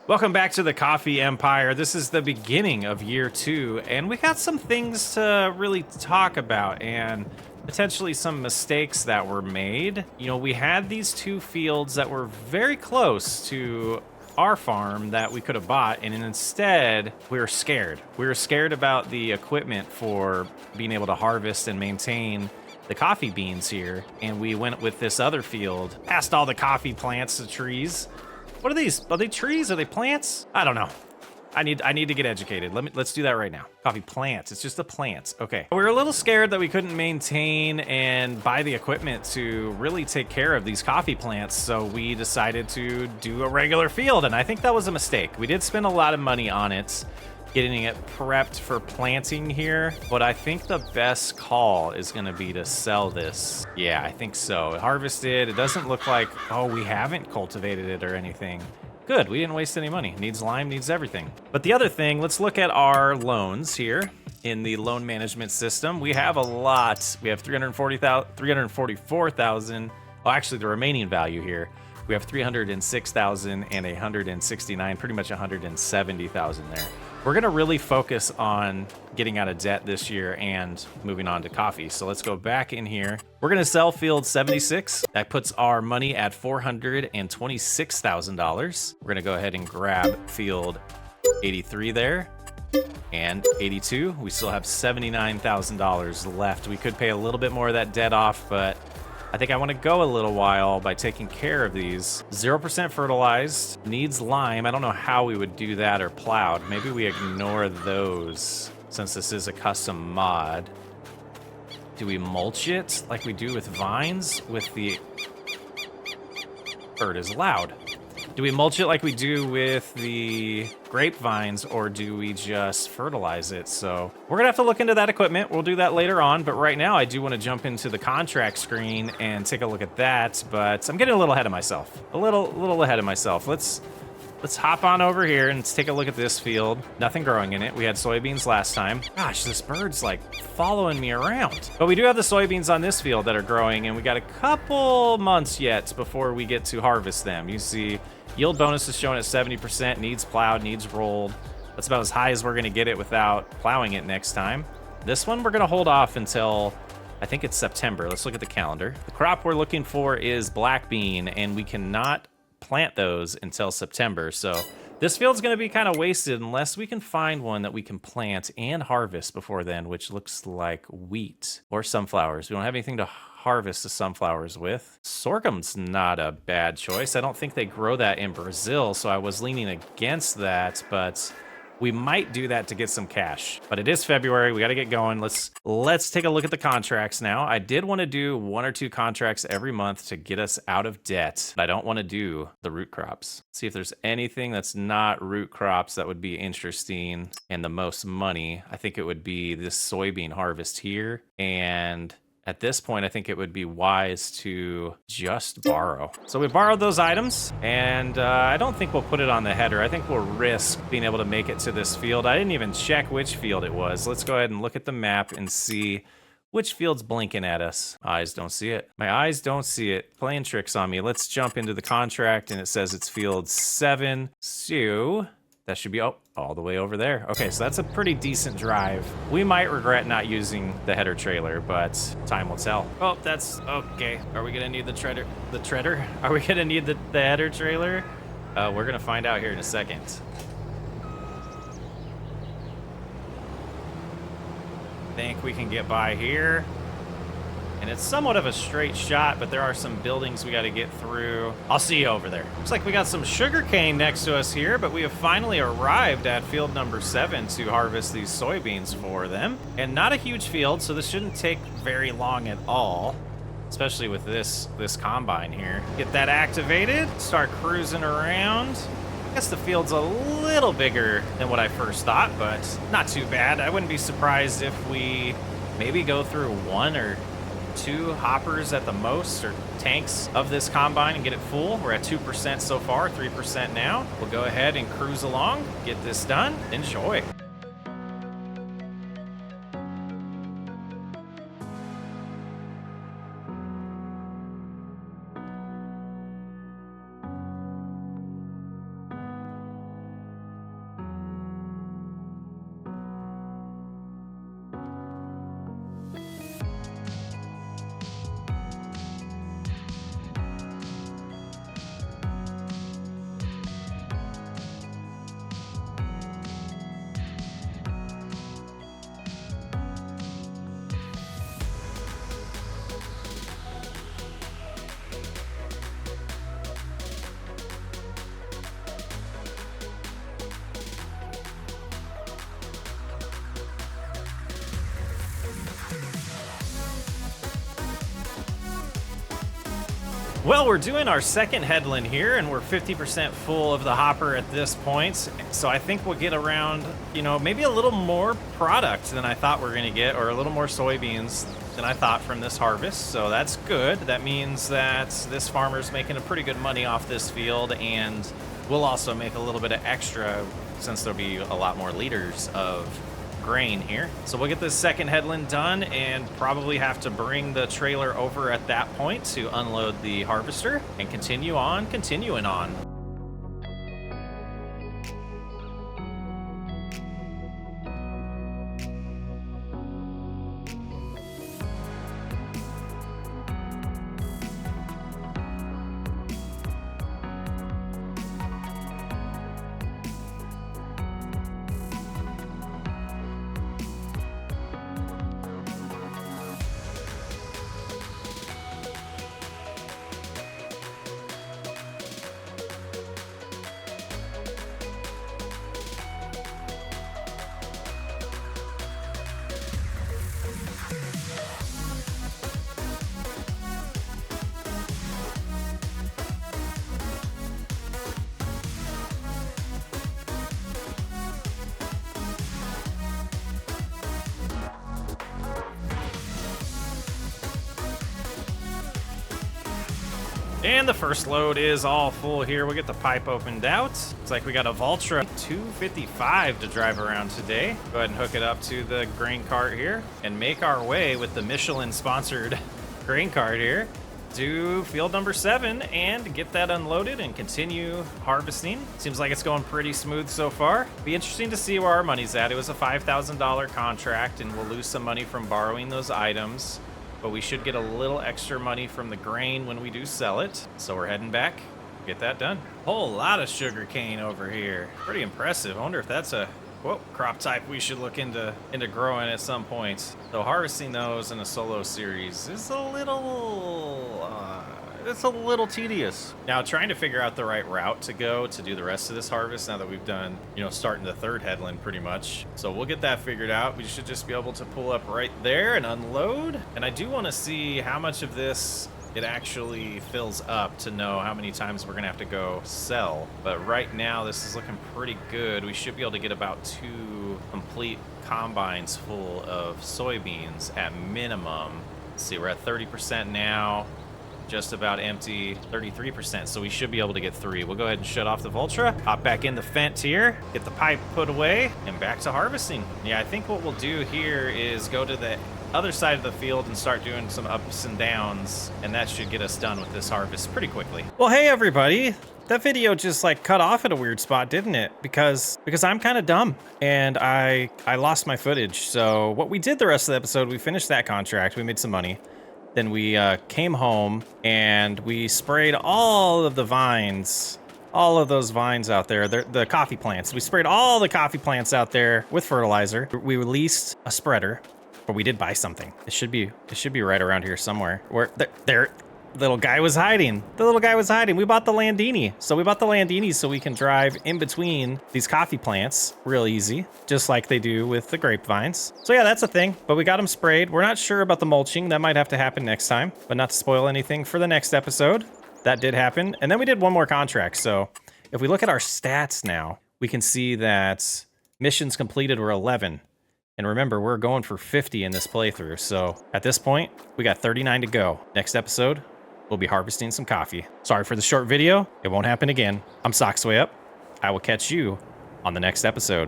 Welcome back to the Coffee Empire. This is the beginning of year 2, and we got some things to really talk about and potentially some mistakes that were made. You know, we had these 2 fields that were very close to our farm that we could have bought, and instead we were scared. We were scared about the equipment for being able to harvest and maintain the coffee beans here, and we went with this other field past all the coffee plants, the trees. What are these? Are they trees? Are they plants? I don't know. I need to get educated. Let's do that right now. Coffee plants. It's just the plants. Okay. We were a little scared that we couldn't maintain and buy the equipment to really take care of these coffee plants, so we decided to do a regular field, and I think that was a mistake. We did spend a lot of money on it, getting it prepped for planting here, but I think the best call is gonna be to sell this. Yeah, I think so. Harvested, it doesn't look like, oh, we haven't cultivated it or anything. Good, we didn't waste any money. Needs lime, needs everything. But the other thing, let's look at our loans here in the loan management system. We have a lot. We have 344,000. Well, actually the remaining value here. We have 306,000 and 169, pretty much 170,000 there. We're gonna really focus on getting out of debt this year and moving on to coffee. So let's go back in here. We're gonna sell field 76. That puts our money at $426,000. We're gonna go ahead and grab field 83 there and 82. We still have $79,000 left. We could pay a little bit more of that debt off, but I think I want to go a little while by taking care of these. 0% fertilized, needs lime. I don't know how we would do that or plowed. Maybe we ignore those since this is a custom mod. Do we mulch it like we do with vines with the... Bird is loud. Do we mulch it like we do with the grapevines, or do we just fertilize it? So we're gonna have to look into that equipment. We'll do that later on, but right now I do want to jump into the contract screen and take a look at that, but I'm getting a little ahead of myself. A little ahead of myself. Let's hop on over here and let's take a look at this field. Nothing growing in it. We had soybeans last time. Gosh, this bird's like following me around. But we do have the soybeans on this field that are growing, and we got a couple months yet before we get to harvest them. You see, yield bonus is showing at 70%, needs plowed, needs rolled. That's about as high as we're gonna get it without plowing it next time. This one, we're gonna hold off until, I think it's September. Let's look at the calendar. The crop we're looking for is black bean, and we cannot plant those until September. So this field's gonna be kind of wasted unless we can find one that we can plant and harvest before then, which looks like wheat or sunflowers. We don't have anything to harvest the sunflowers with. Sorghum's not a bad choice. I don't think they grow that in Brazil, so I was leaning against that, but we might do that to get some cash. But it is February, we gotta get going. Let's take a look at the contracts now. I did wanna do 1 or 2 contracts every month to get us out of debt. I don't wanna do the root crops. See if there's anything that's not root crops that would be interesting and the most money. I think it would be this soybean harvest here, and at this point, I think it would be wise to just borrow. So we borrowed those items, and I don't think we'll put it on the header. I think we'll risk being able to make it to this field. I didn't even check which field it was. Let's go ahead and look at the map and see which field's blinking at us. Eyes don't see it. My eyes don't see it. Playing tricks on me. Let's jump into the contract, and it says it's field 7. So that should be, oh, all the way over there. Okay, so that's a pretty decent drive. We might regret not using the header trailer, but time will tell. Oh, that's okay. Are we gonna need the treader? Are we gonna need the header trailer? We're gonna find out here in a second. Think we can get by here. And it's somewhat of a straight shot, but there are some buildings we got to get through. I'll see you over there. Looks like we got some sugarcane next to us here, but we have finally arrived at field number 7 to harvest these soybeans for them. And not a huge field, so this shouldn't take very long at all, especially with this combine here. Get that activated, start cruising around. I guess the field's a little bigger than what I first thought, but not too bad. I wouldn't be surprised if we maybe go through 1 or 2 hoppers at the most, or tanks of this combine, and get it full. We're at 2% so far, 3% now. We'll go ahead and cruise along, get this done. Enjoy. Well, we're doing our second headland here, and we're 50% full of the hopper at this point. So I think we'll get around, you know, maybe a little more product than I thought we are going to get, or a little more soybeans than I thought from this harvest. So that's good. That means that this farmer's making a pretty good money off this field, and we'll also make a little bit of extra since there'll be a lot more liters of grain here. So we'll get this second headland done and probably have to bring the trailer over at that point to unload the harvester and continue on continuing on. And the first load is all full here. We'll get the pipe opened out. Looks like we got a Valtra 255 to drive around today. Go ahead and hook it up to the grain cart here and make our way with the Michelin-sponsored grain cart here to field number 7 and get that unloaded and continue harvesting. Seems like it's going pretty smooth so far. Be interesting to see where our money's at. It was a $5,000 contract, and we'll lose some money from borrowing those items, but we should get a little extra money from the grain when we do sell it. So we're heading back, get that done. Whole lot of sugar cane over here. Pretty impressive. I wonder if that's a crop type we should look into growing at some point. So harvesting those in a solo series is a little it's a little tedious. Now, trying to figure out the right route to go to do the rest of this harvest now that we've done, you know, starting the third headland pretty much. So we'll get that figured out. We should just be able to pull up right there and unload. And I do want to see how much of this it actually fills up to know how many times we're gonna have to go sell. But right now, this is looking pretty good. We should be able to get about 2 complete combines full of soybeans at minimum. Let's see, we're at 30% now. Just about empty, 33%, so we should be able to get 3. We'll go ahead and shut off the Valtra, hop back in the Fent here, get the pipe put away, and back to harvesting. Yeah, I think what we'll do here is go to the other side of the field and start doing some ups and downs, and that should get us done with this harvest pretty quickly. Well, hey everybody. That video just like cut off at a weird spot, didn't it? Because I'm kind of dumb and I lost my footage. So what we did the rest of the episode, we finished that contract, we made some money. Then we came home and we sprayed all of the vines, all of those vines out there, the coffee plants. We sprayed all the coffee plants out there with fertilizer. We released a spreader, but we did buy something. It should be right around here somewhere. Where there, little guy was hiding. The little guy was hiding. We bought the Landini. So we bought the Landini so we can drive in between these coffee plants real easy, just like they do with the grapevines. So yeah, that's a thing, but we got them sprayed. We're not sure about the mulching. That might have to happen next time, but not to spoil anything for the next episode. That did happen. And then we did one more contract. So if we look at our stats now, we can see that missions completed were 11. And remember, we're going for 50 in this playthrough. So at this point, we got 39 to go. Next episode, we'll be harvesting some coffee. Sorry for the short video. It won't happen again. I'm Socksway Up. I will catch you on the next episode.